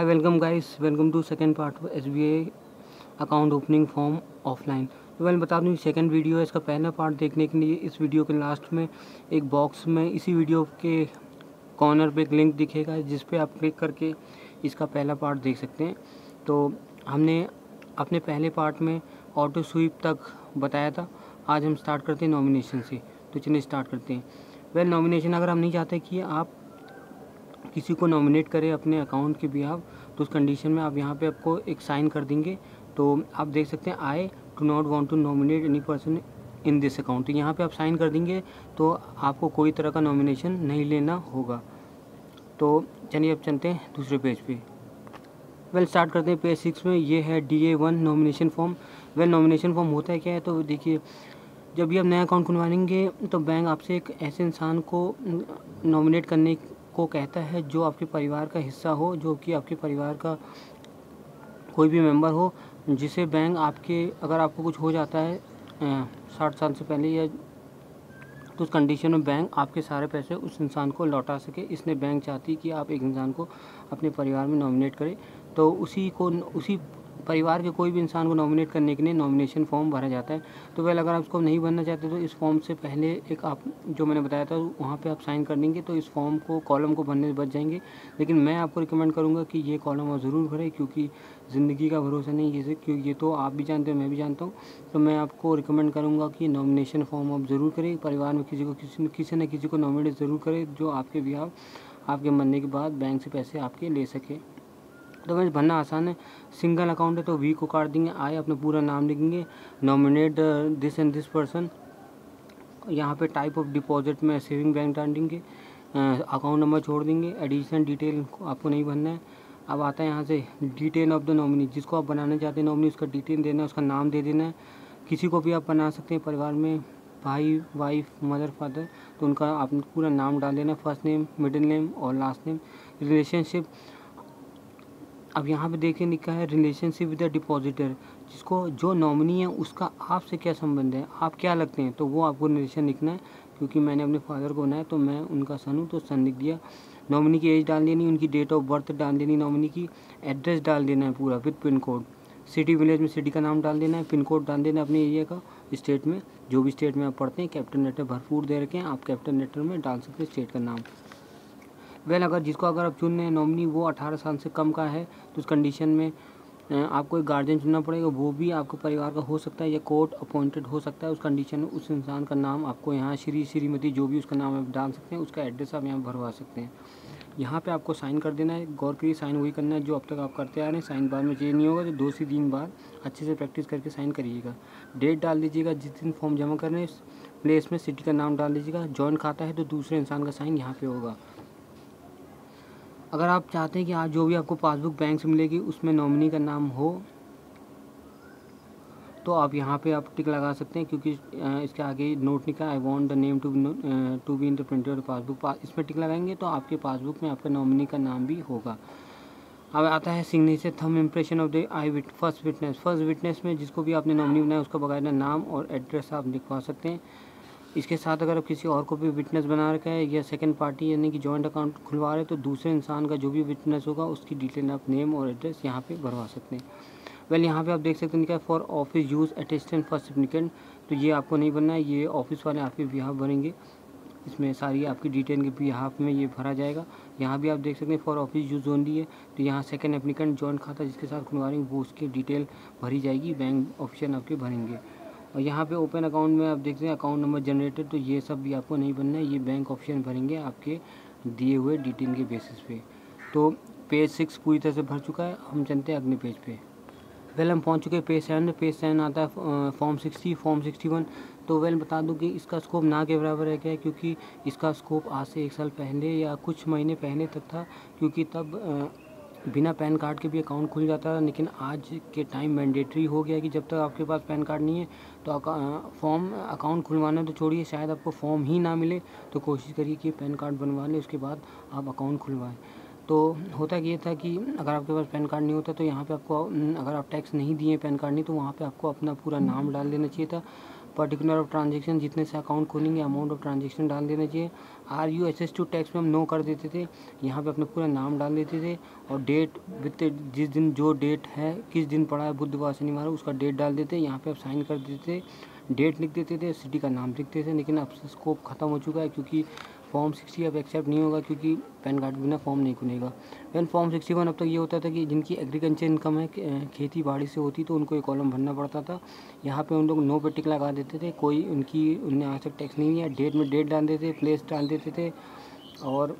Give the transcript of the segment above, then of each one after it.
Welcome guys, welcome to second part of SBI account opening form offline. तो मैं बता दूं सेकंड वीडियो है। इसका पहला पार्ट देखने के लिए इस वीडियो के लास्ट में एक बॉक्स में इसी वीडियो के कॉर्नर पे एक लिंक दिखेगा जिस पे आप क्लिक करके इसका पहला पार्ट देख सकते हैं। तो हमने अपने पहले पार्ट में ऑटो स्वीप तक बताया था। आज हम स्टार्ट करते हैं नॉमिनेशन से। तो चलिए स्टार्ट करते हैं। नॉमिनेशन अगर हम नहीं चाहते कि आप किसी को नॉमिनेट करें अपने अकाउंट के बिहाफ, तो उस कंडीशन में आप यहाँ पे आपको एक साइन कर देंगे। तो आप देख सकते हैं I do not want to nominate any person in this account. तो यहाँ पे आप साइन कर देंगे तो आपको कोई तरह का नॉमिनेशन नहीं लेना होगा। तो चलिए अब चलते हैं दूसरे पेज पे। स्टार्ट करते हैं पेज 6 में। ये है DA1 nomination form. Nomination form होता है क्या है, तो देखिए जब भी आप नया अकाउंट खुलवाएंगे तो बैंक आपसे एक ऐसे इंसान को नॉमिनेट करने को कहता है जो आपके परिवार का हिस्सा हो, जो कि आपके परिवार का कोई भी मेंबर हो, जिसे बैंक आपके अगर आपको कुछ हो जाता है 60 साल से पहले या तो उस कंडीशन में बैंक आपके सारे पैसे उस इंसान को लौटा सके। इसलिए बैंक चाहती कि आप एक इंसान को अपने परिवार में नॉमिनेट करें। तो उसी परिवार के कोई भी इंसान को नॉमिनेट करने के लिए नॉमिनेशन फॉर्म भरा जाता है। तो अगर आप इसको नहीं भरना चाहते तो इस फॉर्म से पहले एक आप जो मैंने बताया था वहाँ पे आप साइन कर देंगे तो इस फॉर्म को कॉलम को भरने से बच जाएंगे। लेकिन मैं आपको रिकमेंड करूँगा कि ये कॉलम आप ज़रूर भरें, क्योंकि ज़िंदगी का भरोसा नहीं है क्योंकि ये तो आप भी जानते हो, मैं भी जानता हूँ। तो मैं आपको रिकमेंड करूँगा कि नॉमिनेशन फॉर्म आप ज़रूर करें। परिवार में किसी न किसी को नॉमिनेट ज़रूर करें जो आपके बिहाफ आपके मरने के बाद बैंक से पैसे आपके ले सके। तो वैसे भरना आसान है। सिंगल अकाउंट है तो वी को काट देंगे, आए अपना पूरा नाम लिखेंगे, nominate this and this person. यहाँ पे टाइप ऑफ डिपॉजिट में सेविंग बैंक डाल देंगे, अकाउंट नंबर छोड़ देंगे, एडिशनल डिटेल आपको नहीं भरना है। अब आता है यहाँ से डिटेल ऑफ द नॉमिनी, जिसको आप बनाना चाहते हैं नॉमिनी उसका डिटेल देना है, उसका नाम दे देना है। किसी को भी आप बना सकते हैं परिवार में, भाई वाइफ मदर फादर, तो उनका आप पूरा नाम डाल देना, फर्स्ट नेम मिडिल नेम और लास्ट नेम। रिलेशनशिप, अब यहाँ पे देखिए लिखा है रिलेशनशिप विद द डिपॉजिटर, जिसको जो नॉमिनी है उसका आपसे क्या संबंध है, आप क्या लगते हैं, तो वो आपको रिलेशन लिखना है। क्योंकि मैंने अपने फादर को बनाया तो मैं उनका सन हूँ तो सन लिख दिया। नॉमिनी की एज डाल देनी, उनकी डेट ऑफ बर्थ डाल देनी, नॉमिनी की एड्रेस डाल देना है पूरा with pin code. City village में सिटी का नाम डाल देना है, पिन कोड डाल देना है अपने एरिया का। स्टेट में जो भी स्टेट में आप पढ़ते हैं कैपिटल लेटर भरपूर दे रखे हैं, आप कैपिटल लेटर में डाल सकते हैं स्टेट का नाम। अगर आप चुन रहे हैं नॉमिनी वो 18 साल से कम का है तो उस कंडीशन में आपको एक गार्जियन चुनना पड़ेगा। वो भी आपके परिवार का हो सकता है या कोर्ट अपॉइंटेड हो सकता है। उस कंडीशन में उस इंसान का नाम आपको यहाँ श्रीमती जो भी उसका नाम आप डाल सकते हैं, उसका एड्रेस आप यहाँ भरवा सकते हैं। यहाँ पे आपको साइन कर देना है। गौर करिए साइन वही करना है जो अब तक आप करते आ रहे हैं। साइन बाद में चेंज नहीं होगा, तो 2 से 3 बार अच्छे से प्रैक्टिस करके साइन करिएगा। डेट डाल दीजिएगा जिस दिन फॉर्म जमा कर रहे हैं, प्लेस में सिटी का नाम डाल दीजिएगा। जॉइंट खाता है तो दूसरे इंसान का साइन यहाँ पे होगा। अगर आप चाहते हैं कि आज जो भी आपको पासबुक बैंक से मिलेगी उसमें नॉमिनी का नाम हो तो आप यहाँ पे आप टिक लगा सकते हैं, क्योंकि इसके आगे नोट लिखा है I want the name to be in the printed passbook. इसमें टिक लगाएंगे तो आपके पासबुक में आपका नॉमिनी का नाम भी होगा। अब आता है signature thumb impression of the first witness में जिसको भी आपने नॉमिनी बनाया उसका बकायदा नाम और एड्रेस आप लिखवा सकते हैं। इसके साथ अगर आप किसी और को भी विटनेस बना रखा है या सेकंड पार्टी यानी कि जॉइंट अकाउंट खुलवा रहे हैं तो दूसरे इंसान का जो भी विटनेस होगा उसकी डिटेल आप नेम और एड्रेस यहाँ पे भरवा सकते हैं। यहाँ पे आप देख सकते हैं क्या for office use attested first applicant, तो ये आपको नहीं बनना है, ये ऑफिस वाले आपके बिहाफ भरेंगे। इसमें सारी आपकी डिटेल के बिहाफ में ये भरा जाएगा। यहाँ भी आप देख सकते हैं फॉर ऑफिस यूज ओनली है, तो यहाँ सेकंड एप्लीकेंट जॉइंट खाता जिसके साथ खुलवा रहे हैं वो उसकी डिटेल भरी जाएगी, बैंक ऑफिशियल आपके भरेंगे। और यहाँ पे ओपन अकाउंट में आप देखते हैं अकाउंट नंबर जनरेटेड, तो ये सब भी आपको नहीं बनना है, ये बैंक ऑफिशियल भरेंगे आपके दिए हुए डिटेल के बेसिस पे। तो पेज 6 पूरी तरह से भर चुका है। हम चलते हैं अगले पेज पे। हम पहुंच चुके हैं पेज 7 आता है फॉर्म 60 फॉर्म 61। तो बता दूं कि इसका स्कोप ना के बराबर है क्या, क्योंकि इसका स्कोप आज से 1 साल पहले या कुछ महीने पहले तक था, क्योंकि तब बिना पैन कार्ड के भी अकाउंट खुल जाता था। लेकिन आज के टाइम मैंडेटरी हो गया कि जब तक आपके पास पैन कार्ड नहीं है तो अकाउंट खुलवाना तो छोड़िए, शायद आपको फॉर्म ही ना मिले तो कोशिश करिए कि पैन कार्ड बनवा लें, उसके बाद आप अकाउंट खुलवाएं। तो होता ये था कि अगर आपके पास पैन कार्ड नहीं होता तो यहाँ पे आपको अगर आप टैक्स नहीं दिए पैन कार्ड नहीं तो वहाँ पे आपको अपना पूरा नाम डाल देना चाहिए था, पर्टिकुलर ऑफ ट्रांजेक्शन, जितने से अकाउंट खोलेंगे अमाउंट ऑफ ट्रांजेक्शन डाल देना चाहिए। आर यू एस एस टू टैक्स में हम नो कर देते थे, यहाँ पे अपना पूरा नाम डाल देते थे और डेट विथ जिस दिन जो डेट है, किस दिन पड़ा है, बुधवार शनिवार, उसका डेट डाल देते। यहाँ पे आप साइन कर देते, डेट लिख देते थे, सिटी का नाम लिखते थे। लेकिन अब स्कोप खत्म हो चुका है क्योंकि फॉर्म 60 अब एक्सेप्ट नहीं होगा, क्योंकि पैन कार्ड के बिना फॉर्म नहीं खुलेगा। वैन फॉर्म 61 अब तक ये होता था कि जिनकी एग्रीकल्चर इनकम है, खेती बाड़ी से होती, तो उनको एक कॉलम भरना पड़ता था। यहाँ पे उन लोग नो पे टिक लगा देते थे, कोई उन्हें आज तक टैक्स नहीं है। डेट में डेट डाल देते, प्लेस डाल देते थे और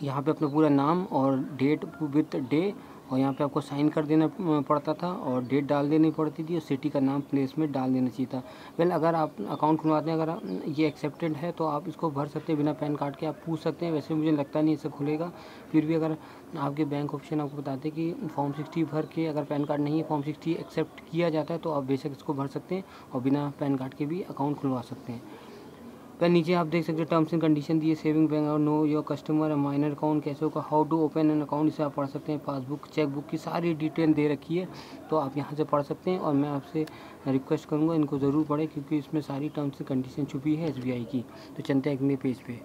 यहाँ पे अपना पूरा नाम और डेट विथ डे, और यहाँ पे आपको साइन कर देना पड़ता था और डेट डाल देनी पड़ती थी और सिटी का नाम प्लेस में डाल देना चाहिए था। वेल अगर आप अकाउंट खुलवाते हैं, अगर ये एक्सेप्टेड है तो आप इसको भर सकते हैं बिना पैन कार्ड के। आप पूछ सकते हैं, वैसे मुझे लगता नहीं इससे खुलेगा। फिर भी अगर आपके बैंक ऑप्शन आपको बताते कि फॉर्म 60 भर के अगर पैन कार्ड नहीं है, फॉर्म 60 एक्सेप्ट किया जाता है, तो आप बेशक इसको भर सकते हैं और बिना पैन कार्ड के भी अकाउंट खुलवा सकते हैं। फिर नीचे आप देख सकते हैं टर्म्स एंड कंडीशन दिए, सेविंग बैंक और know your customer, minor account कैसे होगा, how to open an account, इसे आप पढ़ सकते हैं। पासबुक चेकबुक की सारी डिटेल दे रखी है, तो आप यहाँ से पढ़ सकते हैं और मैं आपसे रिक्वेस्ट करूँगा इनको ज़रूर पढ़ें, क्योंकि इसमें सारी टर्म्स एंड कंडीशन छुपी है SBI की। तो चलते हैं अगले पेज पे।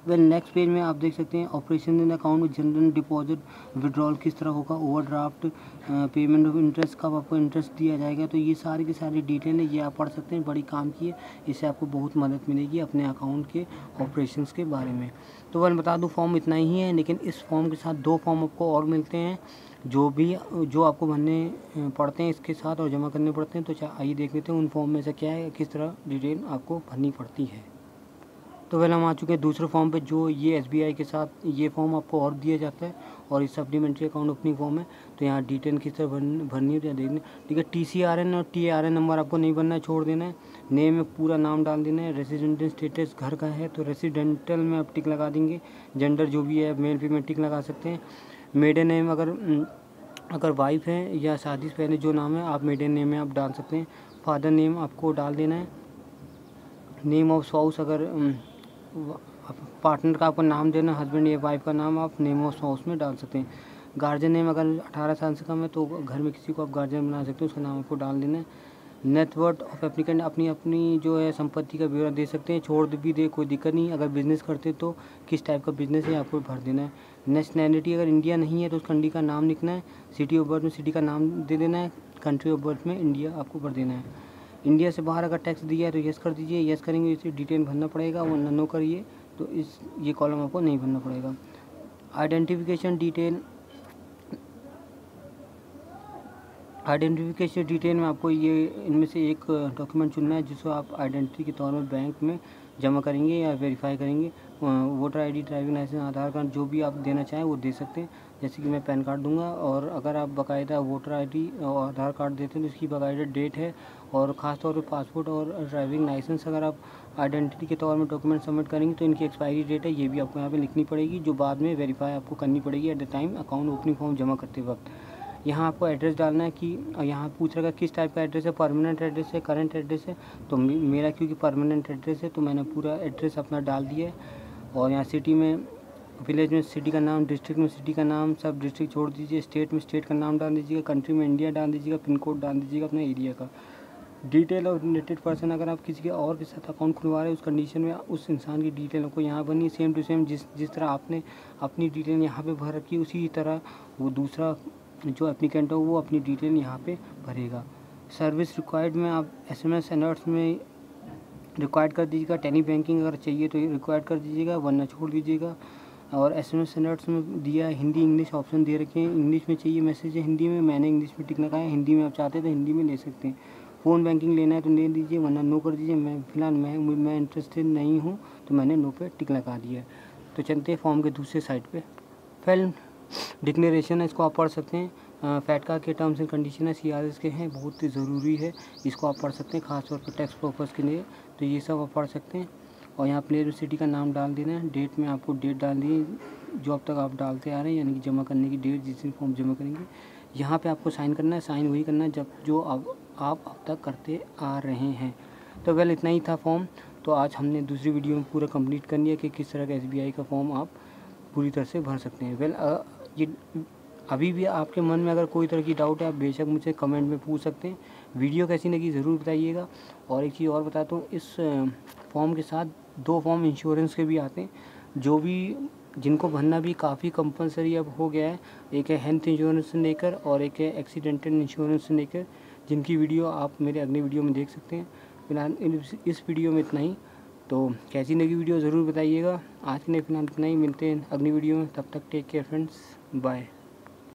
वेल नेक्स्ट पेज में आप देख सकते हैं ऑपरेशन इन अकाउंट में जनरल डिपॉजिट विड्रॉल किस तरह होगा, ओवरड्राफ्ट, पेमेंट ऑफ इंटरेस्ट, कब आपको इंटरेस्ट दिया जाएगा। तो ये सारी की सारी डिटेल है, ये आप पढ़ सकते हैं, बड़ी काम की है। इससे आपको बहुत मदद मिलेगी अपने अकाउंट के ऑपरेशंस के बारे में। तो मैं बता दूं फॉर्म इतना ही है, लेकिन इस फॉर्म के साथ 2 फॉर्म आपको और मिलते हैं जो आपको भरने पड़ते हैं इसके साथ और जमा करने पड़ते हैं। तो आइए देख लेते हैं उन फॉर्म में से क्या है, किस तरह डिटेल आपको भरनी पड़ती है। तो वेल हम आ चुके हैं दूसरे फॉर्म पे, जो ये SBI के साथ ये फॉर्म आपको और दिया जाता है और इस सप्लीमेंट्री अकाउंट ओपनिंग फॉर्म है। तो यहाँ डिटेल किस तरह भरनी है तो देखना, ठीक है। TCRN और TARN नंबर आपको नहीं भरना है, छोड़ देना है। नेम में पूरा नाम डाल देना है। रेसिडेंटल स्टेटस घर का है तो रेसिडेंटल में आप टिक लगा देंगे। जेंडर जो भी है मेल फीमेल टिक लगा सकते हैं। मेडन नेम अगर वाइफ है या शादी से पहले जो नाम है आप मेडन नेम में आप डाल सकते हैं। फादर नेम आपको डाल देना है। नेम ऑफ स्पाउस, अगर पार्टनर का आपको नाम देना, हस्बैंड या वाइफ का नाम आप नेम ऑफ स्पाउस में डाल सकते हैं। गार्जियन नेम अगर 18 साल से कम है तो घर में किसी को आप गार्जियन बना सकते हैं, उसका नाम आपको डाल देना है। नेटवर्थ ऑफ एप्लीकेंट, अपनी जो है संपत्ति का ब्यौरा दे सकते हैं, छोड़ भी दे कोई दिक्कत नहीं। अगर बिजनेस करते तो किस टाइप का बिजनेस है आपको भर देना है। नेशनैलिटी, अगर इंडिया नहीं है तो उस कंट्री का नाम लिखना है। सिटी ऑफ बर्थ में सिटी का नाम दे देना है। कंट्री ऑफ बर्थ में इंडिया आपको भर देना है। इंडिया से बाहर अगर टैक्स दिया है तो यस कर दीजिए, यस करेंगे इसे डिटेल भरना पड़ेगा, वो नो करिए तो ये कॉलम आपको नहीं भरना पड़ेगा। आइडेंटिफिकेशन डिटेल में आपको ये इनमें से एक डॉक्यूमेंट चुनना है जिसको आप आइडेंटिटी के तौर में बैंक में जमा करेंगे या वेरीफाई करेंगे। वोटर ID, ड्राइविंग लाइसेंस, आधार कार्ड जो भी आप देना चाहें वो दे सकते हैं। जैसे कि मैं पैन कार्ड दूंगा, और अगर आप बाकायदा वोटर ID और आधार कार्ड देते हैं तो इसकी बाकायदा डेट है, और ख़ास तौर पे पासपोर्ट और ड्राइविंग लाइसेंस अगर आप आइडेंटिटी के तौर में डॉक्यूमेंट सबमिट करेंगे तो इनकी एक्सपायरी डेट है, ये भी आपको यहाँ पे लिखनी पड़ेगी, जो बाद में वेरीफाई आपको करनी पड़ेगी at the time account opening form जमा करते वक्त। यहाँ आपको एड्रेस डालना है कि यहाँ पूछ रहा है किस टाइप का एड्रेस है, परमानेंट एड्रेस है, करंट एड्रेस है। तो मेरा क्योंकि परमानेंट एड्रेस है तो मैंने पूरा एड्रेस अपना डाल दिया है। और यहाँ सिटी में, विलेज में सिटी का नाम, डिस्ट्रिक्ट में सिटी का नाम, सब डिस्ट्रिक्ट छोड़ दीजिए। स्टेट में स्टेट का नाम डाल दीजिएगा, कंट्री में इंडिया डाल दीजिएगा, पिन कोड डाल दीजिएगा अपने एरिया का। डिटेल और रिलेटेड पर्सन, अगर आप किसी के और के साथ अकाउंट खुलवा रहे हैं उस कंडीशन में उस इंसान की डिटेल आपको यहाँ भरनी है, सेम टू सेम जिस तरह आपने अपनी डिटेल यहाँ पे भर रखी है उसी तरह वो दूसरा जो एप्लीकेंट हो वो अपनी डिटेल यहाँ पे भरेगा। सर्विस रिक्वायर्ड में आप SMS अलर्ट्स में रिक्वायर्ड कर दीजिएगा। टेली बैंकिंग अगर चाहिए तो रिक्वायर्ड कर दीजिएगा, वरना छोड़ दीजिएगा। और SMS अलर्ट्स में दिया है हिंदी इंग्लिश ऑप्शन दे रखे हैं। इंग्लिश में चाहिए मैसेज है हिंदी में, मैंने इंग्लिश में टिक लगाया। हिंदी में आप चाहते हैं तो हिंदी में ले सकते हैं। फ़ोन बैंकिंग लेना है तो ले लीजिए, वरना नो कर दीजिए। मैं फ़िलहाल मैं इंटरेस्टेड नहीं हूँ तो मैंने नो पे टिक लगा दिया है। तो चलते हैं फॉर्म के दूसरे साइड पे। फिल्म डिक्लेरेशन है, इसको आप पढ़ सकते हैं। फैटका के टर्म्स एंड कंडीशन है, CRS के हैं, बहुत ही ज़रूरी है, इसको आप पढ़ सकते हैं खासतौर पर टैक्स पर्पज़ के लिए। तो ये सब आप पढ़ सकते हैं। और यहाँ प्लेस सिटी का नाम डाल देना है। डेट में आपको डेट डाल दी जो अब तक आप डालते आ रहे हैं, यानी कि जमा करने की डेट जिस दिन फॉर्म जमा करेंगे। यहाँ पे आपको साइन करना है, साइन वही करना है जब जो आप अब तक करते आ रहे हैं। तो वेल इतना ही था फॉर्म। तो आज हमने दूसरी वीडियो में पूरा कंप्लीट कर लिया कि किस तरह का SBI का फॉर्म आप पूरी तरह से भर सकते हैं। वेल ये अभी भी आपके मन में अगर कोई तरह की डाउट है, आप बेशक मुझसे कमेंट में पूछ सकते हैं। वीडियो कैसी लगी ज़रूर बताइएगा। और एक चीज़ और बताता हूँ, इस फॉर्म के साथ 2 फॉर्म इंश्योरेंस के भी आते हैं, जो भी जिनको भरना भी काफ़ी कंपलसरी अब हो गया है। एक है हेल्थ इंश्योरेंस से लेकर और एक है एक्सीडेंटल इंश्योरेंस से लेकर, जिनकी वीडियो आप मेरे अगले वीडियो में देख सकते हैं। फिलहाल इस वीडियो में इतना ही। तो कैसी लगी वीडियो ज़रूर बताइए। आज के लिए फिलहाल इतना ही, मिलते हैं अगली वीडियो में। तब तक टेक केयर फ्रेंड्स, बाय।